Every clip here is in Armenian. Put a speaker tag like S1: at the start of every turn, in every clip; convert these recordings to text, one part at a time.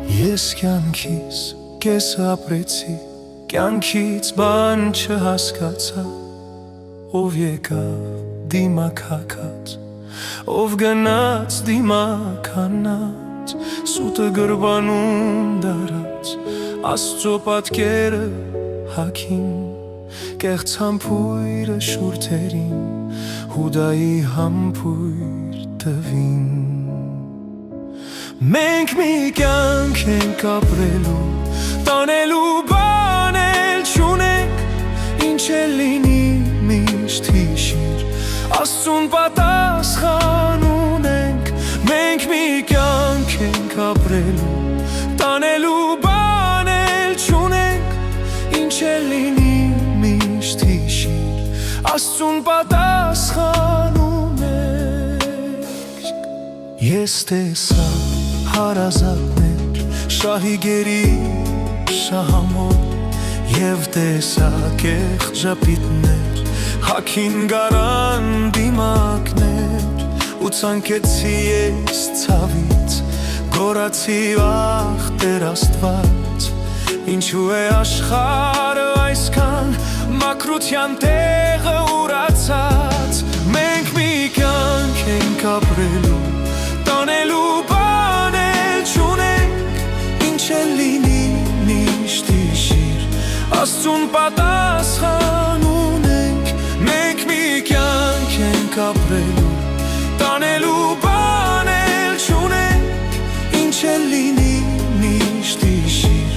S1: Ես կյանքիս կես ապրեցի, կյանքից բան չհասկացա, ով եկավ դիմակ հագած, ով գնաց դիմակ հանած, սուտը գրբանում դարած, Աստծո պատկերը հագին, կեղծ համբույրը շուրթերին, Հուդայի համբույր տվին։ Մենք մի կյանք ենք ապրելու, տանելու բան էլ չունենք, ինչ էլ լինի միշտ հիշիր, Աստծուն պատասխան ունենք։ Մենք մի կյանք ենք ապրելու, տանելու բան էլ չունենք, ինչ էլ լինի միշտ հիշիր, Աստծուն պատասխան ունենք։ Ես տեսա հարազատներ, շահի գերի շահամոտ, և տեսա կեղծ ժապիտներ, հագին գարան դիմակներ, ու ցանկեցի ես ցավից, գոռացի ախ Տեր Աստված, ինչու է աշխարհը այսքան մաքրության տեղը ուրացած։ Մենք մի կյանք ենք ապրելու, տանելու բան էլ չունենք, ինչ էլ լինի միշտ հիշիր, Աստծուն պատասխան ունենք։ Մենք մի կյանք ենք ապրելու, տանելու բան էլ չունենք, ինչ էլ լինի միշտ հիշիր,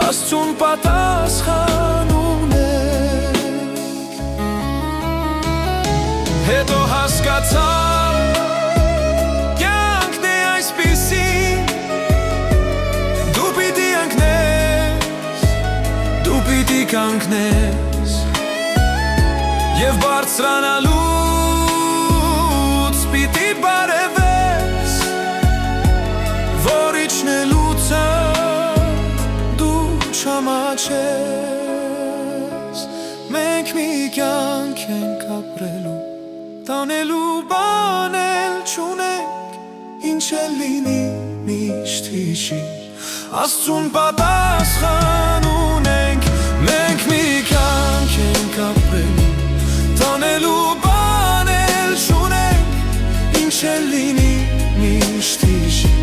S1: Աստծուն պատասխան ունենք։ Հետո հասկացա կյանքն է այսպիսին, դու պիտի ընկնես, դու պիտի կանգնես, և բարձրանալուց պիտի բարևես, որ իջնելուցը դու չամաչես։ Մենք մի կյանք ենք ապրելու, տանելու բան էլ չունենք, ինչ էլ լինի միշտ հիշիր, Աստծուն պատասխան ունենք։ Մենք մի կյանք ենք ապրելու, տանելու բան էլ չունենք, ինչ էլ լինի միշտ հիշիր,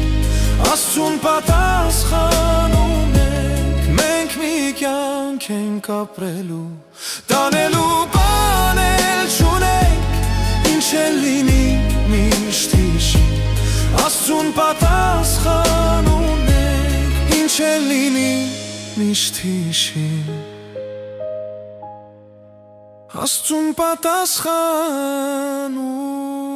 S1: Աստծուն պատասխան ունենք։ Մենք մի կյանք ենք ապրելու, տանելու բան էլ չունենք, ինչ էլ լինի միշտ հիշիր, Աստծուն պատասխան ունենք, ինչ էլ լինի միշտ հիշիր, Աստծուն պատասխան ունենք։